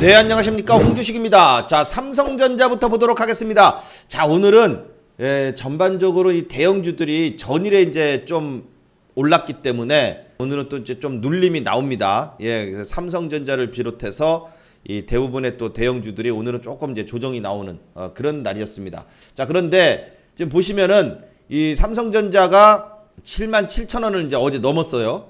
네, 안녕하십니까, 홍주식입니다. 자, 삼성전자부터 보도록 하겠습니다. 자, 오늘은 전반적으로 이 대형주들이 전일에 이제 좀 올랐기 때문에 오늘은 또 이제 좀 눌림이 나옵니다. 그래서 삼성전자를 비롯해서 이 대부분의 또 대형주들이 오늘은 조금 이제 조정이 나오는 그런 날이었습니다. 자, 그런데 지금 보시면은 이 삼성전자가 77,000원을 이제 어제 넘었어요.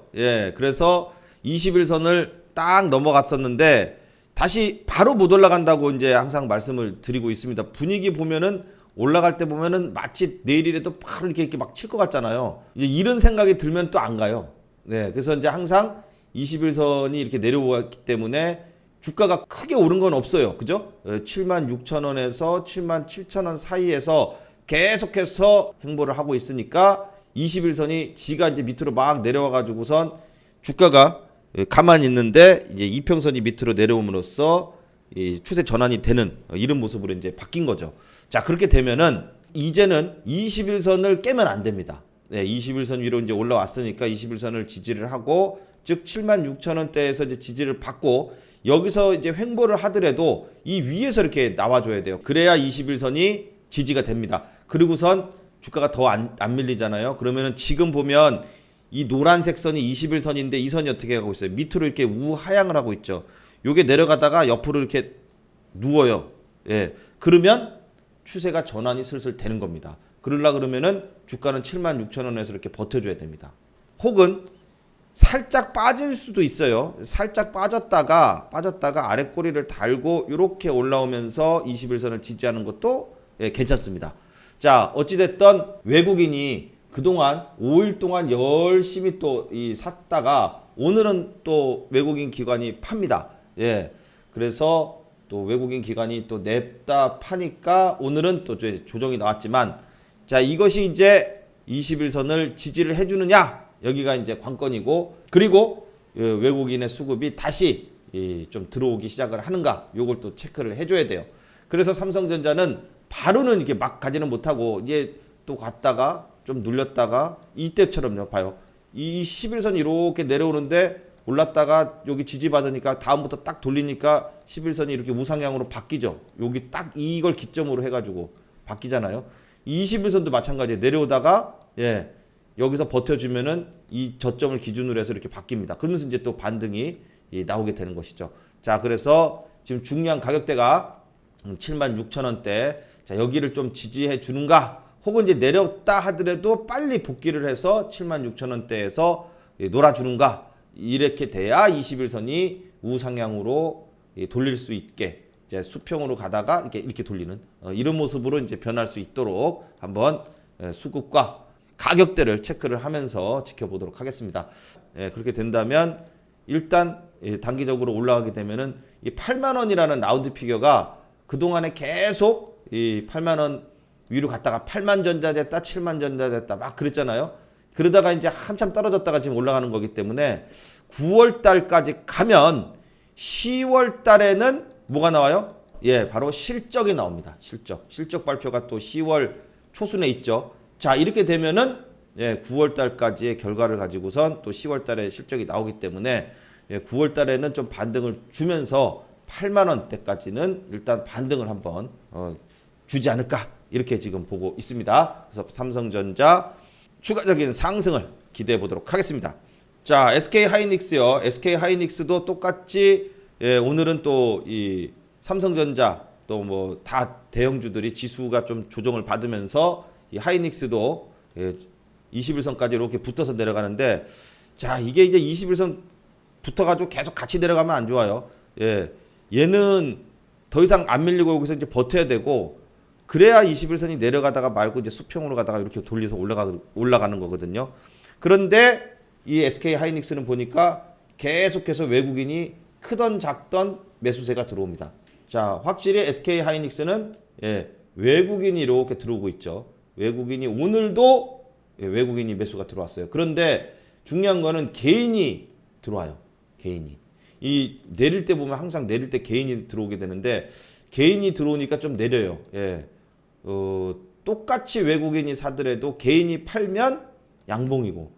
그래서 21선을 딱 넘어갔었는데 다시 바로 못 올라간다고 이제 항상 말씀을 드리고 있습니다. 분위기 보면은 올라갈 때 보면은 마치 내일이라도 바로 이렇게 막 칠 것 같잖아요. 이제 이런 생각이 들면 또 안 가요. 그래서 이제 항상 21선이 이렇게 내려왔기 때문에 주가가 크게 오른 건 없어요. 그죠? 76,000원에서 77,000원 사이에서 계속해서 행보를 하고 있으니까 21선이 지가 이제 밑으로 막 내려와 가지고선 주가가 가만히 있는데 이제 이평선이 밑으로 내려옴으로써 이 추세 전환이 되는 이런 모습으로 이제 바뀐 거죠. 자, 그렇게 되면은 이제는 21선을 깨면 안 됩니다. 21선 위로 이제 올라왔으니까 21선을 지지를 하고, 즉 76,000원대에서 이제 지지를 받고 여기서 이제 횡보를 하더라도 이 위에서 이렇게 나와줘야 돼요. 그래야 21선이 지지가 됩니다. 그리고선 주가가 더 안 밀리잖아요. 그러면은 지금 보면 이 노란색 선이 21선인데 이 선이 어떻게 하고 있어요? 밑으로 이렇게 우하향을 하고 있죠. 요게 내려가다가 옆으로 이렇게 누워요. 그러면 추세가 전환이 슬슬 되는 겁니다. 그러면은 주가는 76,000원에서 이렇게 버텨줘야 됩니다. 혹은 살짝 빠질 수도 있어요. 살짝 빠졌다가 아래 꼬리를 달고 이렇게 올라오면서 21선을 지지하는 것도 괜찮습니다. 자, 어찌됐든 외국인이 그동안 5일 동안 열심히 또 샀다가 오늘은 또 외국인 기관이 팝니다. 그래서 또 외국인 기관이 또 냅다 파니까 오늘은 또 조정이 나왔지만, 자, 이것이 이제 21선을 지지를 해주느냐, 여기가 이제 관건이고, 그리고 외국인의 수급이 다시 좀 들어오기 시작을 하는가, 요걸 또 체크를 해줘야 돼요. 그래서 삼성전자는 바로는 이렇게 막 가지는 못하고 이제 또 갔다가 좀 눌렸다가 이때처럼요. 봐요. 이 11선이 이렇게 내려오는데 올랐다가 여기 지지받으니까 다음부터 딱 돌리니까 11선이 이렇게 우상향으로 바뀌죠. 여기 딱 이걸 기점으로 해가지고 바뀌잖아요. 21선도 마찬가지예요. 내려오다가 여기서 버텨주면은 이 저점을 기준으로 해서 이렇게 바뀝니다. 그러면서 이제 또 반등이 나오게 되는 것이죠. 자, 그래서 지금 중요한 가격대가 76,000원대. 자, 여기를 좀 지지해 주는가? 혹은 이제 내렸다 하더라도 빨리 복귀를 해서 76,000원대에서 놀아주는가? 이렇게 돼야 21선이 우상향으로 돌릴 수 있게, 이제 수평으로 가다가 이렇게 돌리는 이런 모습으로 이제 변할 수 있도록 한번 수급과 가격대를 체크를 하면서 지켜보도록 하겠습니다. 그렇게 된다면 일단 단기적으로 올라가게 되면은 이 8만 원이라는 라운드 피겨가 그동안에 계속 이 8만 원 위로 갔다가 8만 전자 됐다, 7만 전자 됐다 막 그랬잖아요. 그러다가 이제 한참 떨어졌다가 지금 올라가는 거기 때문에 9월 달까지 가면 10월 달에는 뭐가 나와요? 바로 실적이 나옵니다. 실적 발표가 또 10월 초순에 있죠. 자, 이렇게 되면은 9월 달까지의 결과를 가지고선 또 10월 달에 실적이 나오기 때문에 9월 달에는 좀 반등을 주면서 8만 원대까지는 일단 반등을 한번 주지 않을까, 이렇게 지금 보고 있습니다. 그래서 삼성전자 추가적인 상승을 기대해 보도록 하겠습니다. 자, SK하이닉스요. SK하이닉스도 똑같이 오늘은 또 이 삼성전자 또 뭐 다 대형주들이 지수가 좀 조정을 받으면서 이 하이닉스도 21선까지 이렇게 붙어서 내려가는데, 자, 이게 이제 21선 붙어가지고 계속 같이 내려가면 안 좋아요. 얘는 더 이상 안 밀리고 여기서 이제 버텨야 되고, 그래야 21선이 내려가다가 말고 이제 수평으로 가다가 이렇게 돌려서 올라가는 거거든요. 그런데 이 SK하이닉스는 보니까 계속해서 외국인이 크던 작던 매수세가 들어옵니다. 자, 확실히 SK하이닉스는 외국인이 이렇게 들어오고 있죠. 외국인이 오늘도 외국인이 매수가 들어왔어요. 그런데 중요한 거는 개인이 들어와요. 개인이. 이 내릴 때 보면 항상 내릴 때 개인이 들어오게 되는데, 개인이 들어오니까 좀 내려요. 똑같이 외국인이 사더라도 개인이 팔면 양봉이고,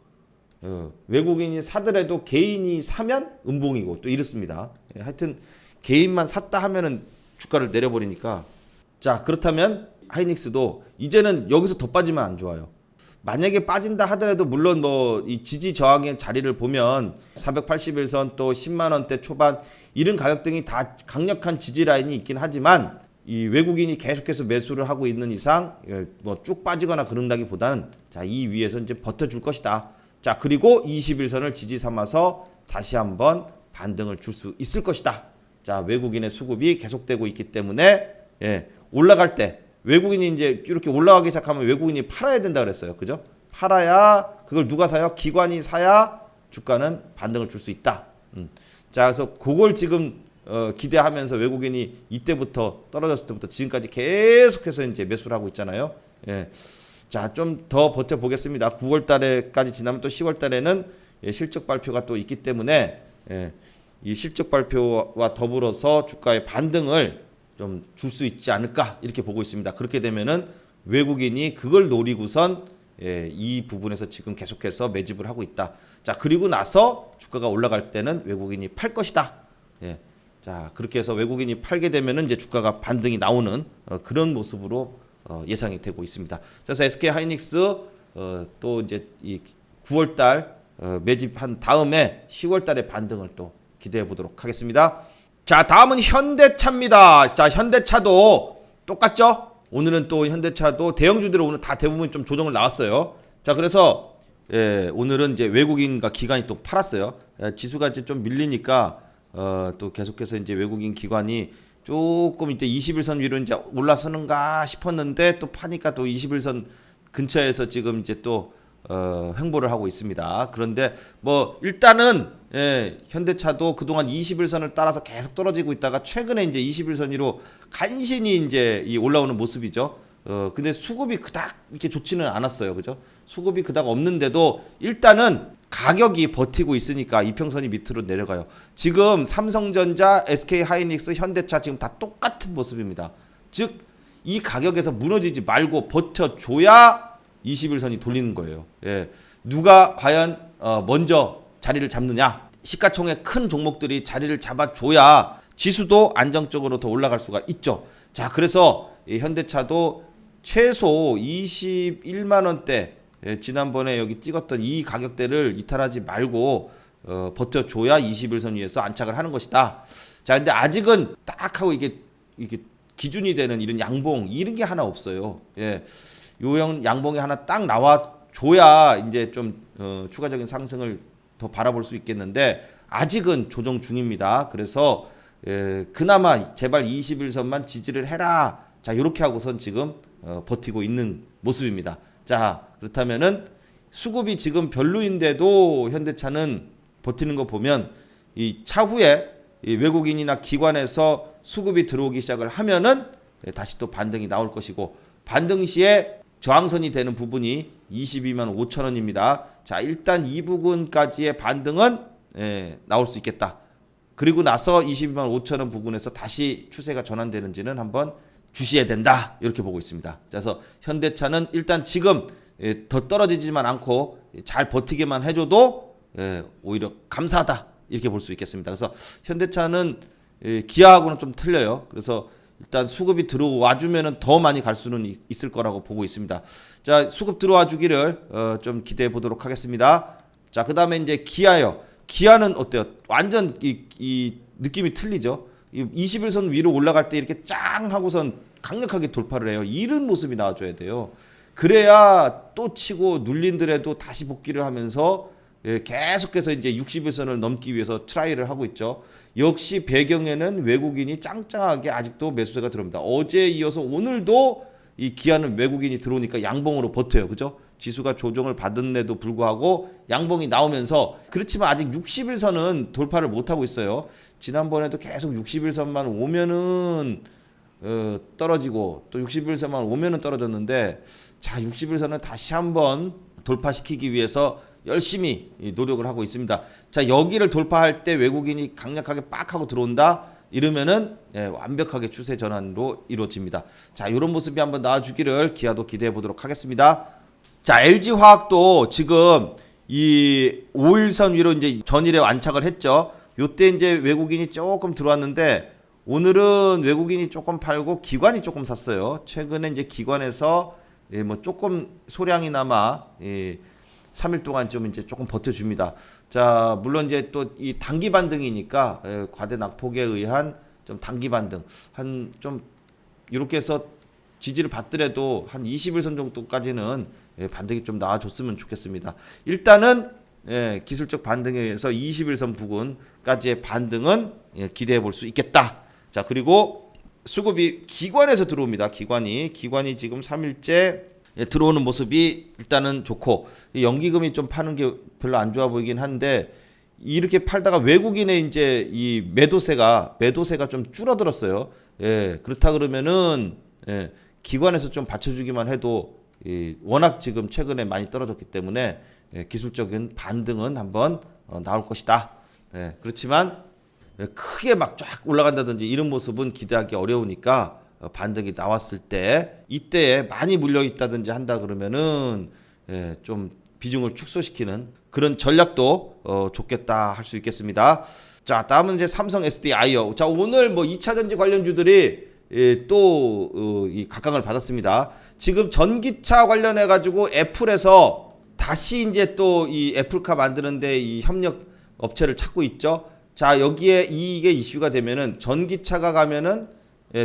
외국인이 사더라도 개인이 사면 음봉이고 또 이렇습니다. 하여튼 개인만 샀다 하면은 주가를 내려버리니까. 자, 그렇다면 하이닉스도 이제는 여기서 더 빠지면 안 좋아요. 만약에 빠진다 하더라도 물론 뭐 이 지지 저항의 자리를 보면 481선 또 10만 원대 초반 이런 가격 등이 다 강력한 지지 라인이 있긴 하지만 이 외국인이 계속해서 매수를 하고 있는 이상 뭐 쭉 빠지거나 그런다기보다는 자, 이 위에서 이제 버텨줄 것이다. 자, 그리고 21선을 지지 삼아서 다시 한번 반등을 줄 수 있을 것이다. 자, 외국인의 수급이 계속되고 있기 때문에 올라갈 때 외국인이 이제 이렇게 올라가기 시작하면 외국인이 팔아야 된다 그랬어요. 그죠? 팔아야 그걸 누가 사요? 기관이 사야 주가는 반등을 줄 수 있다. 자, 그래서 그걸 지금 기대하면서 외국인이 이때부터 떨어졌을 때부터 지금까지 계속해서 이제 매수를 하고 있잖아요. 자, 좀 더 버텨 보겠습니다. 9월 달에까지 지나면 또 10월 달에는 실적 발표가 또 있기 때문에 이 실적 발표와 더불어서 주가의 반등을 좀 줄 수 있지 않을까 이렇게 보고 있습니다. 그렇게 되면은 외국인이 그걸 노리고선 이 부분에서 지금 계속해서 매집을 하고 있다. 자, 그리고 나서 주가가 올라갈 때는 외국인이 팔 것이다. 자, 그렇게 해서 외국인이 팔게 되면은 이제 주가가 반등이 나오는 그런 모습으로 예상이 되고 있습니다. 그래서 SK 하이닉스 또 이제 이 9월 달 매집한 다음에 10월 달에 반등을 또 기대해 보도록 하겠습니다. 자, 다음은 현대차입니다. 자, 현대차도 똑같죠? 오늘은 또 현대차도 대형주들은 오늘 다 대부분 좀 조정을 나왔어요. 자, 그래서 오늘은 이제 외국인과 기관이 또 팔았어요. 지수가 이제 좀 밀리니까 또 계속해서 이제 외국인 기관이 조금 이제 21선 위로 이제 올라서는가 싶었는데 또 파니까 또 21선 근처에서 지금 이제 또 횡보를 하고 있습니다. 그런데 뭐 일단은 현대차도 그동안 21선을 따라서 계속 떨어지고 있다가 최근에 이제 21선 위로 간신히 이제 이 올라오는 모습이죠. 근데 수급이 그닥 이렇게 좋지는 않았어요. 그죠? 수급이 그닥 없는데도 일단은 가격이 버티고 있으니까 이평선이 밑으로 내려가요. 지금 삼성전자, SK 하이닉스, 현대차 지금 다 똑같은 모습입니다. 즉, 이 가격에서 무너지지 말고 버텨줘야 21선이 돌리는 거예요. 누가 과연 먼저 자리를 잡느냐. 시가총액 큰 종목들이 자리를 잡아줘야 지수도 안정적으로 더 올라갈 수가 있죠. 자, 그래서 현대차도 최소 21만원대 지난번에 여기 찍었던 이 가격대를 이탈하지 말고 버텨줘야 21선 위에서 안착을 하는 것이다. 자, 근데 아직은 딱 하고 이게 기준이 되는 이런 양봉 이런 게 하나 없어요. 요형 양봉이 하나 딱 나와줘야 이제 좀 추가적인 상승을 더 바라볼 수 있겠는데 아직은 조정 중입니다. 그래서 그나마 제발 21선만 지지를 해라. 자, 이렇게 하고선 지금 버티고 있는 모습입니다. 자, 그렇다면은 수급이 지금 별로인데도 현대차는 버티는 거 보면 이 차후에 이 외국인이나 기관에서 수급이 들어오기 시작을 하면은 다시 또 반등이 나올 것이고 반등 시에 저항선이 되는 부분이 22만 5천 원입니다. 자, 일단 이 부분까지의 반등은 나올 수 있겠다. 그리고 나서 22만 5천 원 부근에서 다시 추세가 전환되는지는 한번 주시해야 된다. 이렇게 보고 있습니다. 그래서 현대차는 일단 지금 더 떨어지지만 않고 잘 버티게만 해줘도 오히려 감사하다. 이렇게 볼 수 있겠습니다. 그래서 현대차는 기아하고는 좀 틀려요. 그래서 일단 수급이 들어와 주면은 더 많이 갈 수는 있을 거라고 보고 있습니다. 자, 수급 들어와 주기를 좀 기대해 보도록 하겠습니다. 자, 그다음에 이제 기아요. 기아는 어때요? 완전 이 느낌이 틀리죠. 21선 위로 올라갈 때 이렇게 짱 하고선 강력하게 돌파를 해요. 이런 모습이 나와줘야 돼요. 그래야 또 치고 눌린더라도 다시 복귀를 하면서 계속해서 이제 61선을 넘기 위해서 트라이를 하고 있죠. 역시 배경에는 외국인이 짱짱하게 아직도 매수세가 들어옵니다. 어제에 이어서 오늘도 이 기아는 외국인이 들어오니까 양봉으로 버텨요. 그죠? 지수가 조정을 받은데도 불구하고 양봉이 나오면서 그렇지만 아직 61선은 돌파를 못하고 있어요. 지난번에도 계속 61선만 오면은 떨어지고 또 61선만 오면은 떨어졌는데 자, 61선은 다시 한번 돌파시키기 위해서 열심히 노력을 하고 있습니다. 자, 여기를 돌파할 때 외국인이 강력하게 빡 하고 들어온다 이러면은 완벽하게 추세 전환으로 이루어집니다. 자, 이런 모습이 한번 나와주기를 기아도 기대해 보도록 하겠습니다. 자, LG화학도 지금 이 5일선 위로 이제 전일에 안착을 했죠. 요때 이제 외국인이 조금 들어왔는데 오늘은 외국인이 조금 팔고 기관이 조금 샀어요. 최근에 이제 기관에서 뭐 조금 소량이나마 3일 동안 좀 이제 조금 버텨줍니다. 자, 물론 이제 또 이 단기 반등이니까 과대 낙폭에 의한 좀 단기 반등 한 좀 이렇게 해서 지지를 받더라도 한 21선 정도까지는 반등이 좀 나와줬으면 좋겠습니다. 일단은 기술적 반등에 의해서 21선 부근까지의 반등은 기대해 볼 수 있겠다. 자, 그리고 수급이 기관에서 들어옵니다. 기관이 지금 3일째 들어오는 모습이 일단은 좋고, 연기금이 좀 파는 게 별로 안 좋아 보이긴 한데, 이렇게 팔다가 외국인의 이제 이 매도세가 좀 줄어들었어요. 그렇다 그러면은 기관에서 좀 받쳐주기만 해도 워낙 지금 최근에 많이 떨어졌기 때문에 기술적인 반등은 한번 나올 것이다. 그렇지만 크게 막 쫙 올라간다든지 이런 모습은 기대하기 어려우니까 반등이 나왔을 때 이때에 많이 물려 있다든지 한다 그러면은 좀 비중을 축소시키는 그런 전략도 좋겠다 할 수 있겠습니다. 자, 다음은 이제 삼성 SDI요. 자, 오늘 뭐 2차 전지 관련주들이 또 이 각광을 받았습니다. 지금 전기차 관련해 가지고 애플에서 다시 이제 또 이 애플카 만드는데 이 협력 업체를 찾고 있죠. 자, 여기에 이게 이슈가 되면은 전기차가 가면은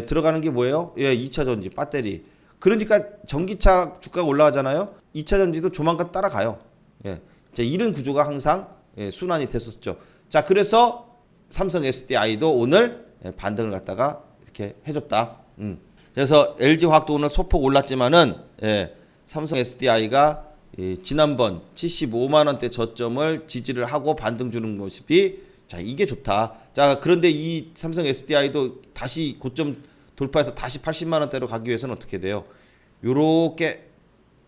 들어가는 게 뭐예요? 2차 전지 배터리. 그러니까 전기차 주가가 올라가잖아요. 2차 전지도 조만간 따라가요. 자, 이런 구조가 항상 순환이 됐었죠. 자, 그래서 삼성 SDI도 오늘 반등을 갖다가 이렇게 해줬다. 그래서 LG화학도 오늘 소폭 올랐지만은 삼성 SDI가 지난번 75만 원대 저점을 지지를 하고 반등 주는 모습이, 자, 이게 좋다. 자, 그런데 이 삼성 SDI도 다시 고점 돌파해서 다시 80만 원대로 가기 위해서는 어떻게 돼요? 요렇게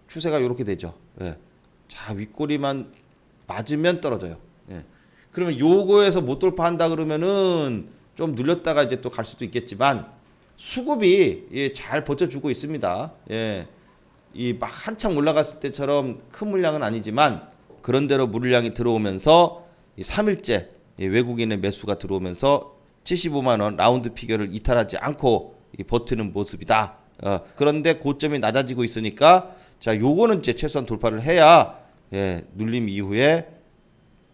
추세가 요렇게 되죠. 자, 윗꼬리만 맞으면 떨어져요. 그러면 요거에서 못 돌파한다 그러면은 좀 눌렸다가 이제 또 갈 수도 있겠지만, 수급이 잘 버텨주고 있습니다. 이 막 한창 올라갔을 때처럼 큰 물량은 아니지만 그런대로 물량이 들어오면서 이 3일째 외국인의 매수가 들어오면서 75만 원 라운드 피겨를 이탈하지 않고 버티는 모습이다. 그런데 고점이 낮아지고 있으니까, 자, 요거는 이제 최소한 돌파를 해야 눌림 이후에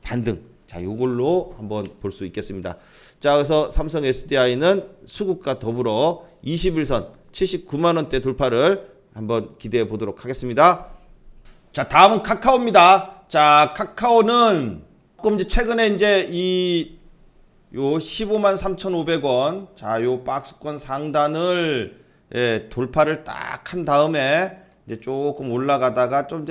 반등. 자, 요걸로 한번 볼 수 있겠습니다. 자, 그래서 삼성 SDI는 수급과 더불어 21선 79만 원대 돌파를 한번 기대해 보도록 하겠습니다. 자, 다음은 카카오입니다. 자, 카카오는 조금 이제 최근에 이제 요 15만 3,500원, 자, 요 박스권 상단을 돌파를 딱 한 다음에 이제 조금 올라가다가 좀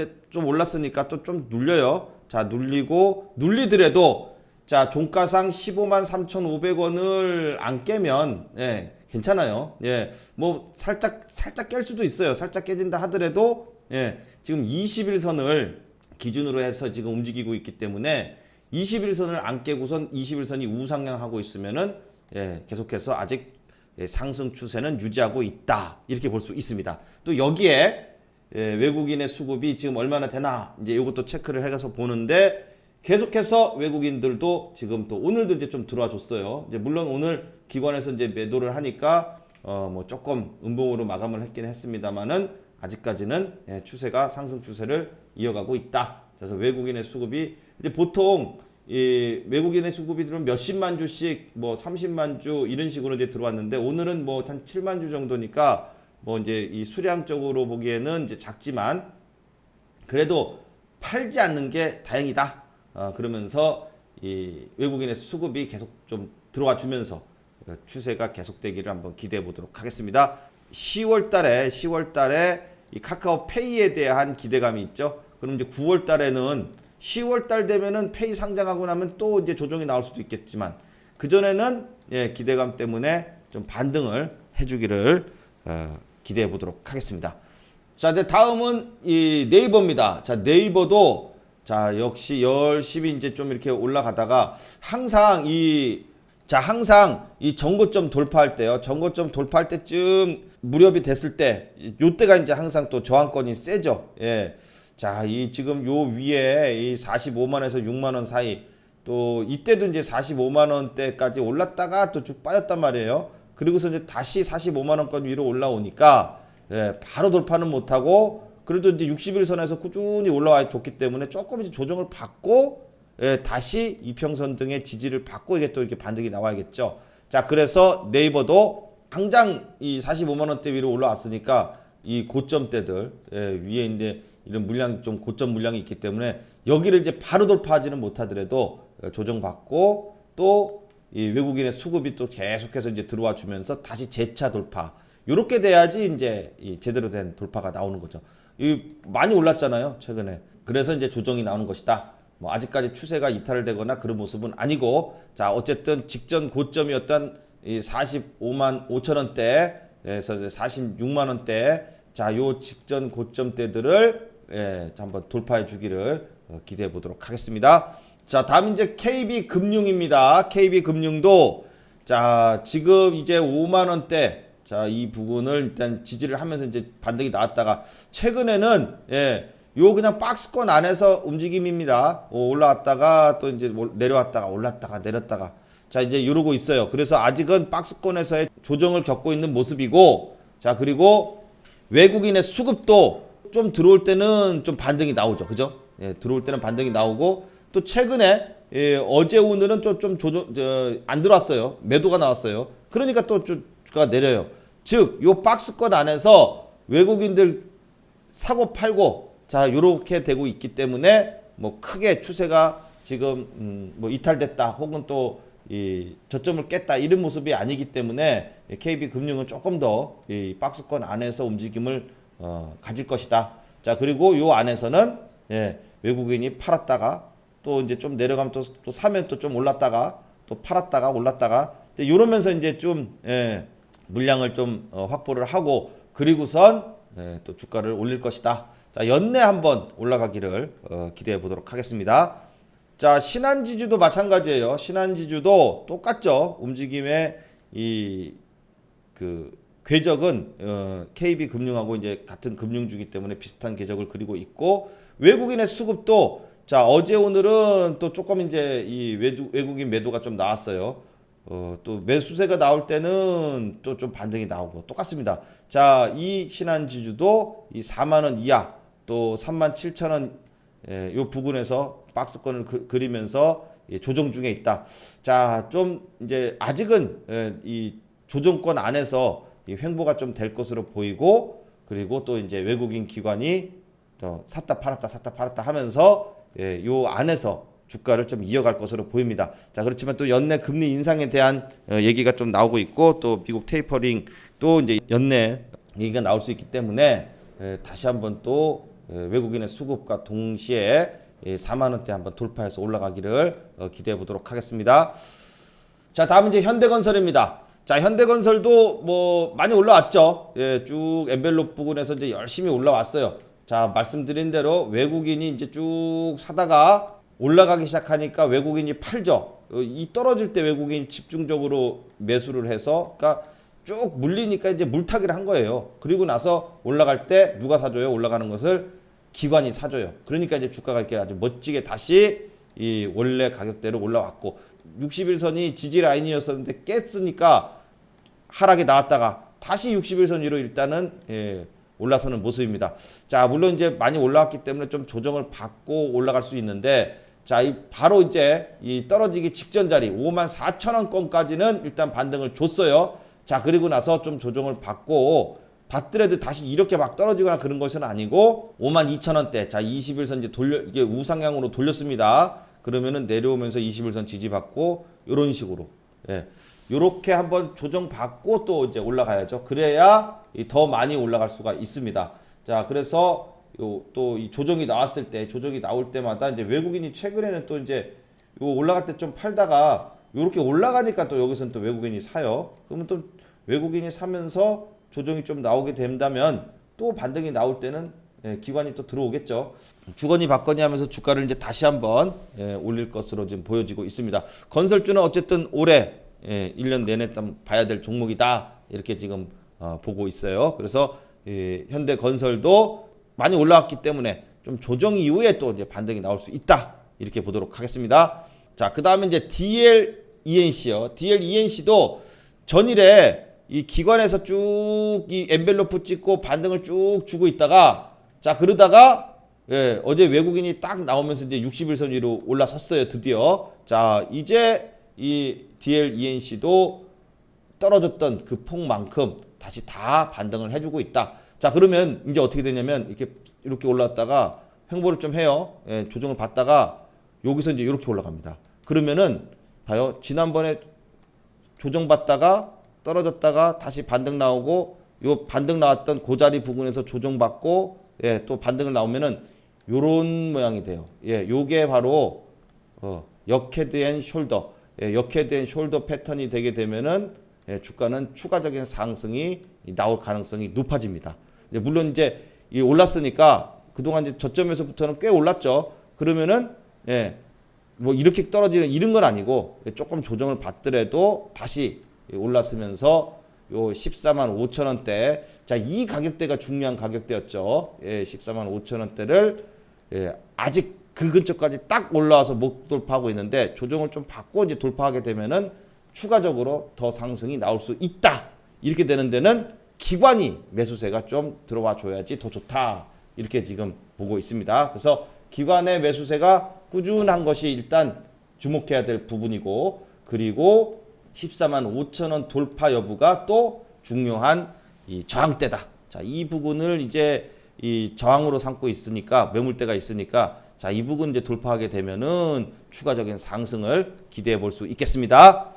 올랐으니까 또 좀 눌려요. 자, 눌리더라도 자, 종가상 15만 3,500원을 안 깨면 괜찮아요. 뭐 살짝 깰 수도 있어요. 살짝 깨진다 하더라도 지금 21선을 기준으로 해서 지금 움직이고 있기 때문에 21선을 안 깨고선 21선이 우상향하고 있으면은 계속해서 아직 상승 추세는 유지하고 있다. 이렇게 볼 수 있습니다. 또 여기에 외국인의 수급이 지금 얼마나 되나 이제 이것도 체크를 해서 보는데, 계속해서 외국인들도 지금 또 오늘도 이제 좀 들어와 줬어요. 이제 물론 오늘 기관에서 이제 매도를 하니까 뭐 조금 음봉으로 마감을 했긴 했습니다만은 아직까지는 추세가 상승 추세를 이어가고 있다. 그래서 외국인의 수급이 이제 보통 이 외국인의 수급이 들으면 몇십만 주씩 뭐 30만 주 이런 식으로 이제 들어왔는데, 오늘은 뭐 한 7만 주 정도니까 뭐 이제 이 수량적으로 보기에는 이제 작지만 그래도 팔지 않는 게 다행이다. 그러면서 이 외국인의 수급이 계속 좀 들어와 주면서 추세가 계속되기를 한번 기대해 보도록 하겠습니다. 10월 달에 이 카카오페이에 대한 기대감이 있죠. 그럼 이제 9월 달에는 10월 달 되면은 페이 상장하고 나면 또 이제 조정이 나올 수도 있겠지만, 그 전에는 기대감 때문에 좀 반등을 해주기를 기대해 보도록 하겠습니다. 자, 이제 다음은 이 네이버입니다. 자, 네이버도 자, 역시 열심히 이제 좀 이렇게 올라가다가 항상 이 정고점 돌파할 때요. 정고점 돌파할 때쯤 무렵이 됐을 때, 요때가 이제 항상 또 저항권이 세죠. 자, 이 지금 요 위에 이 45만원에서 6만원 사이, 또 이때도 이제 45만원대까지 올랐다가 또 쭉 빠졌단 말이에요. 그리고서 이제 다시 45만 원권 위로 올라오니까 바로 돌파는 못하고 그래도 이제 60일선에서 꾸준히 올라와 줬기 때문에 조금 이제 조정을 받고 다시 이평선 등의 지지를 받고 이게 또 이렇게 반등이 나와야겠죠. 자, 그래서 네이버도 당장 이 45만 원대 위로 올라왔으니까 이 고점대들 위에 이제 이런 물량 좀 고점 물량이 있기 때문에 여기를 이제 바로 돌파하지는 못하더라도 조정받고 또 이 외국인의 수급이 또 계속해서 이제 들어와 주면서 다시 재차 돌파. 요렇게 돼야지 이제 이 제대로 된 돌파가 나오는 거죠. 이 많이 올랐잖아요, 최근에. 그래서 이제 조정이 나오는 것이다. 뭐 아직까지 추세가 이탈되거나 그런 모습은 아니고, 자, 어쨌든 직전 고점이었던 이 45만 5천 원대에서 이제 46만 원대, 자, 요 직전 고점대들을 한번 돌파해 주기를 기대해 보도록 하겠습니다. 자, 다음 이제 KB금융입니다. KB금융도 자, 지금 이제 5만 원대, 자, 이 부분을 일단 지지를 하면서 이제 반등이 나왔다가 최근에는 요 그냥 박스권 안에서 움직임입니다. 올라왔다가 또 이제 내려왔다가 올랐다가 내렸다가, 자, 이제 이러고 있어요. 그래서 아직은 박스권에서의 조정을 겪고 있는 모습이고, 자, 그리고 외국인의 수급도 좀 들어올 때는 좀 반등이 나오죠. 그죠? 들어올 때는 반등이 나오고, 또 최근에 어제 오늘은 좀 조정 안 들어왔어요. 매도가 나왔어요. 그러니까 또 주가가 내려요. 즉, 요 박스권 안에서 외국인들 사고 팔고, 자, 요렇게 되고 있기 때문에 뭐 크게 추세가 지금 뭐 이탈됐다 혹은 또 이 저점을 깼다 이런 모습이 아니기 때문에 KB금융은 조금 더 이 박스권 안에서 움직임을 가질 것이다. 자, 그리고 요 안에서는 외국인이 팔았다가 또 이제 좀 내려가면 또 사면 또 좀 올랐다가 또 팔았다가 올랐다가 이러면서 이제 좀 물량을 좀 확보를 하고 그리고선 또 주가를 올릴 것이다. 자, 연내 한번 올라가기를 기대해 보도록 하겠습니다. 자, 신한지주도 마찬가지예요. 신한지주도 똑같죠. 움직임의 이 그 궤적은 KB금융하고 이제 같은 금융주기 때문에 비슷한 궤적을 그리고 있고, 외국인의 수급도 자, 어제 오늘은 또 조금 이제 이 외국인 매도가 좀 나왔어요. 또 매수세가 나올 때는 또 좀 반등이 나오고 똑같습니다. 자, 이 신한지주도 이 4만 원 이하 또 3만 7천 원 요 부근에서 박스권을 그리면서 조정 중에 있다. 자, 좀 이제 아직은 이 조정권 안에서 이 횡보가 좀 될 것으로 보이고, 그리고 또 이제 외국인 기관이 또 샀다 팔았다 하면서 요 안에서 주가를 좀 이어갈 것으로 보입니다. 자, 그렇지만 또 연내 금리 인상에 대한 얘기가 좀 나오고 있고, 또 미국 테이퍼링 또 이제 연내 얘기가 나올 수 있기 때문에 다시 한번 또 외국인의 수급과 동시에 4만 원대 한번 돌파해서 올라가기를 기대해 보도록 하겠습니다. 자, 다음 이제 현대건설입니다. 자, 현대건설도 뭐 많이 올라왔죠. 쭉 엔벨롭 부근에서 이제 열심히 올라왔어요. 자, 말씀드린 대로 외국인이 이제 쭉 사다가 올라가기 시작하니까 외국인이 팔죠. 이 떨어질 때 외국인이 집중적으로 매수를 해서, 그러니까 쭉 물리니까 이제 물타기를 한 거예요. 그리고 나서 올라갈 때 누가 사줘요? 올라가는 것을 기관이 사줘요. 그러니까 이제 주가가 이렇게 아주 멋지게 다시 이 원래 가격대로 올라왔고, 60일선이 지지 라인이었었는데 깼으니까 하락이 나왔다가 다시 60일선 위로 일단은 올라서는 모습입니다. 자, 물론 이제 많이 올라왔기 때문에 좀 조정을 받고 올라갈 수 있는데, 자, 바로 이제 이 떨어지기 직전 자리 5만 4천 원권까지는 일단 반등을 줬어요. 자, 그리고 나서 좀 조정을 받고, 받더라도 다시 이렇게 막 떨어지거나 그런 것은 아니고 5만 2천 원대, 자, 20일선 이제 이게 우상향으로 돌렸습니다. 그러면은 내려오면서 21선 지지받고 이런 식으로 요렇게 한번 조정받고 또 이제 올라가야죠. 그래야 더 많이 올라갈 수가 있습니다. 자, 그래서 또 이 조정이 나왔을 때, 조정이 나올 때마다 이제 외국인이 최근에는 또 이제 요 올라갈 때 좀 팔다가 요렇게 올라가니까 또 여기서는 또 외국인이 사요. 그러면 또 외국인이 사면서 조정이 좀 나오게 된다면 또 반등이 나올 때는 기관이 또 들어오겠죠. 주거니 받거니 하면서 주가를 이제 다시 한번 올릴 것으로 지금 보여지고 있습니다. 건설주는 어쨌든 올해 1년 내내 봐야 될 종목이다, 이렇게 지금 보고 있어요. 그래서 현대건설도 많이 올라왔기 때문에 좀 조정 이후에 또 이제 반등이 나올 수 있다, 이렇게 보도록 하겠습니다. 자, 그 다음에 이제 DLENC요. DLENC도 전일에 이 기관에서 쭉 이 엔벨로프 찍고 반등을 쭉 주고 있다가 자 그러다가 예, 어제 외국인이 딱 나오면서 이제 60일선 위로 올라섰어요. 드디어. 자 이제 이 DLENC도 떨어졌던 그 폭만큼 다시 다 반등을 해주고 있다. 자 그러면 이제 어떻게 되냐면 이렇게 올라왔다가 횡보를 좀 해요. 예, 조정을 받다가 여기서 이제 이렇게 올라갑니다. 그러면은 봐요. 지난번에 조정받다가 떨어졌다가 다시 반등 나오고 요 반등 나왔던 그 자리 부근에서 조정받고 예, 또 반등을 나오면은 요런 모양이 돼요. 예, 요게 바로 역헤드 앤 숄더. 예, 역헤드 앤 숄더 패턴이 되게 되면은 예, 주가는 추가적인 상승이 나올 가능성이 높아집니다. 물론 이제 올랐으니까 그동안 이제 저점에서부터는 꽤 올랐죠. 그러면은 예, 뭐 이렇게 떨어지는 이런 건 아니고 조금 조정을 받더라도 다시 올랐으면서 요 14만 5천 원대. 자, 이 가격대가 중요한 가격대였죠. 예, 14만 5천 원대를 예, 아직 그 근처까지 딱 올라와서 못 돌파하고 있는데 조정을 좀 받고 이제 돌파하게 되면은 추가적으로 더 상승이 나올 수 있다. 이렇게 되는 데는 기관이 매수세가 좀 들어와 줘야지 더 좋다. 이렇게 지금 보고 있습니다. 그래서 기관의 매수세가 꾸준한 것이 일단 주목해야 될 부분이고, 그리고 14만 5천 원 돌파 여부가 또 중요한 이 저항대다. 자, 이 부분을 이제 이 저항으로 삼고 있으니까, 매물대가 있으니까, 자, 이 부분 이제 돌파하게 되면은 추가적인 상승을 기대해 볼 수 있겠습니다.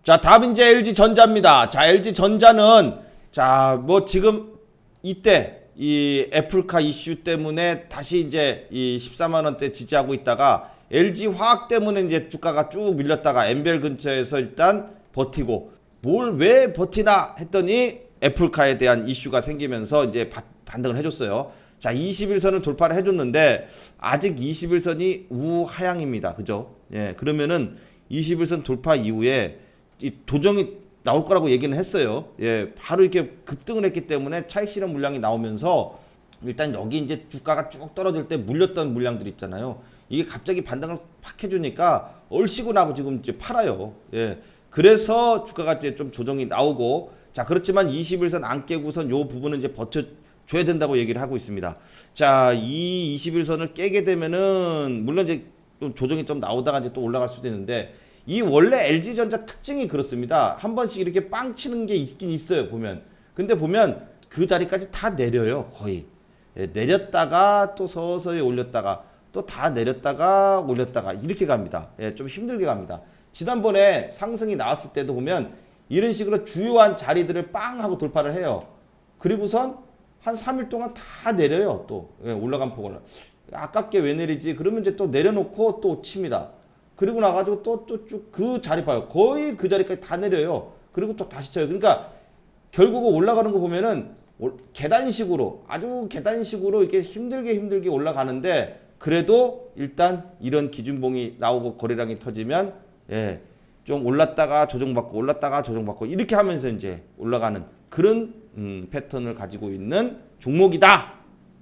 자, 다음 이제 LG전자입니다. 자, LG전자는 자, 뭐 지금 이때 이 애플카 이슈 때문에 다시 이제 이 14만 원대 지지하고 있다가 LG화학 때문에 이제 주가가 쭉 밀렸다가 엔벨 근처에서 일단 버티고, 뭘 왜 버티나 했더니 애플카에 대한 이슈가 생기면서 이제 반등을 해줬어요. 자, 21선을 돌파를 해줬는데 아직 21선이 우하향입니다. 그죠? 예, 그러면은 21선 돌파 이후에 이 도정이 나올 거라고 얘기는 했어요. 예, 바로 이렇게 급등을 했기 때문에 차익 실현 물량이 나오면서 일단 여기 이제 주가가 쭉 떨어질 때 물렸던 물량들 있잖아요. 이게 갑자기 반등을 팍 해주니까 얼씨구 나고 지금 이제 팔아요. 예, 그래서 주가가 이제 좀 조정이 나오고, 자, 그렇지만 21선 안 깨고선 요 부분은 이제 버텨줘야 된다고 얘기를 하고 있습니다. 자, 이 21선을 깨게 되면은 물론 이제 좀 조정이 좀 나오다가 이제 또 올라갈 수도 있는데, 이 원래 LG전자 특징이 그렇습니다. 한 번씩 이렇게 빵 치는 게 있긴 있어요, 보면. 근데 보면 그 자리까지 다 내려요, 거의. 예, 내렸다가 또 서서히 올렸다가 또 다 내렸다가 올렸다가 이렇게 갑니다. 예, 좀 힘들게 갑니다. 지난번에 상승이 나왔을 때도 보면 이런 식으로 주요한 자리들을 빵 하고 돌파를 해요. 그리고선 한 3일 동안 다 내려요, 또. 예, 올라간 폭을. 아깝게 왜 내리지? 그러면 이제 또 내려놓고 또 칩니다. 그리고 나가지고 또 쭉 그 자리 봐요. 거의 그 자리까지 다 내려요. 그리고 또 다시 쳐요. 그러니까 결국은 올라가는 거 보면은 계단식으로, 아주 계단식으로 이렇게 힘들게 올라가는데, 그래도 일단 이런 기준봉이 나오고 거래량이 터지면 예, 좀 올랐다가 조정받고 올랐다가 조정받고 이렇게 하면서 이제 올라가는 그런 패턴을 가지고 있는 종목이다.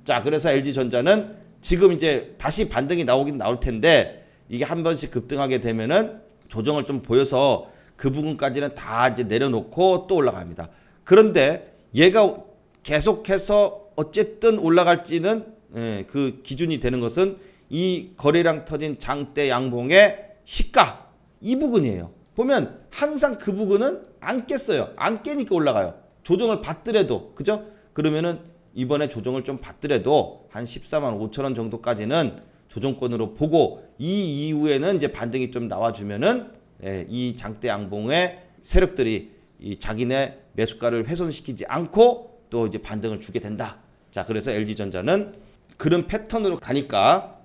자, 그래서 LG전자는 지금 이제 다시 반등이 나오긴 나올 텐데, 이게 한 번씩 급등하게 되면은 조정을 좀 보여서 그 부분까지는 다 이제 내려놓고 또 올라갑니다. 그런데 얘가 계속해서 어쨌든 올라갈지는 예, 그 기준이 되는 것은 이 거래량 터진 장대 양봉의 시가, 이 부분이에요. 보면 항상 그 부분은 안 깼어요. 안 깨니까 올라가요. 조정을 받더라도, 그죠? 그러면은 이번에 조정을 좀 받더라도 한 14만 5천 원 정도까지는 조정권으로 보고, 이 이후에는 이제 반등이 좀 나와주면은 예, 이 장대 양봉의 세력들이 이 자기네 매수가를 훼손시키지 않고 또 이제 반등을 주게 된다. 자, 그래서 LG전자는 그런 패턴으로 가니까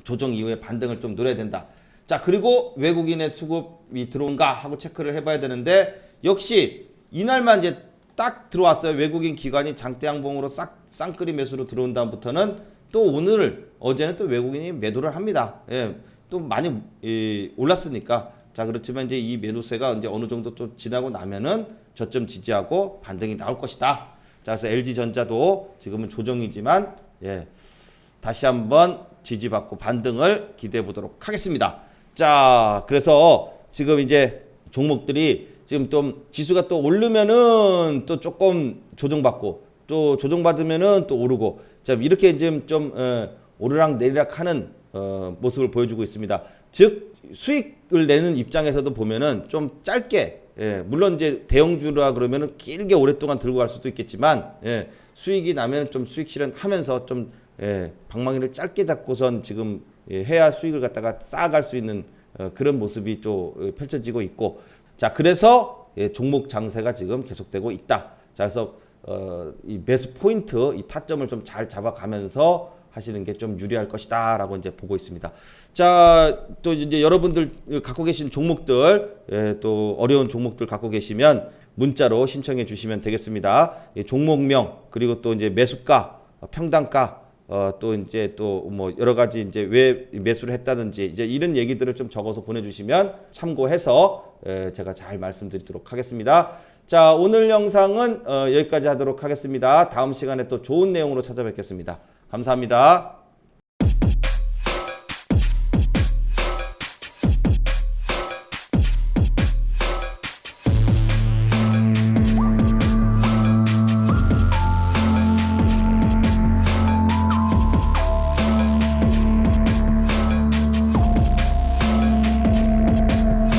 조정 이후에 반등을 좀 노려야 된다. 자, 그리고 외국인의 수급이 들어온가 하고 체크를 해봐야 되는데, 역시 이날만 이제 딱 들어왔어요. 외국인 기관이 장대 양봉으로 쌍끌이 매수로 들어온 다음부터는 또 오늘, 어제는 또 외국인이 매도를 합니다. 예, 또 많이 올랐으니까. 자, 그렇지만 이제 이 매도세가 이제 어느 정도 또 지나고 나면은 저점 지지하고 반등이 나올 것이다. 자, 그래서 LG전자도 지금은 조정이지만 예, 다시 한번 지지받고 반등을 기대해 보도록 하겠습니다. 자, 그래서 지금 이제 종목들이 지금 좀 지수가 또 오르면은 또 조금 조정받고 또 조정받으면은 또 오르고 자 이렇게 지금 좀 오르락 내리락 하는 모습을 보여주고 있습니다. 즉 수익을 내는 입장에서도 보면은 좀 짧게 물론 이제 대형주라 그러면은 길게 오랫동안 들고 갈 수도 있겠지만 수익이 나면 좀 수익 실현하면서 좀 방망이를 짧게 잡고선 지금 해야 수익을 갖다가 쌓아갈 수 있는 그런 모습이 또 펼쳐지고 있고 자 그래서 종목 장세가 지금 계속되고 있다. 자 그래서 이 매수 포인트 이 타점을 좀 잘 잡아가면서 하시는 게 좀 유리할 것이다라고 이제 보고 있습니다. 자, 또 이제 여러분들 갖고 계신 종목들, 또 어려운 종목들 갖고 계시면 문자로 신청해 주시면 되겠습니다. 종목명 그리고 또 이제 매수가, 평단가, 또 이제 또 뭐 여러 가지 이제 왜 매수를 했다든지 이제 이런 얘기들을 좀 적어서 보내주시면 참고해서 제가 잘 말씀드리도록 하겠습니다. 자, 오늘 영상은 여기까지 하도록 하겠습니다. 다음 시간에 또 좋은 내용으로 찾아뵙겠습니다. 감사합니다.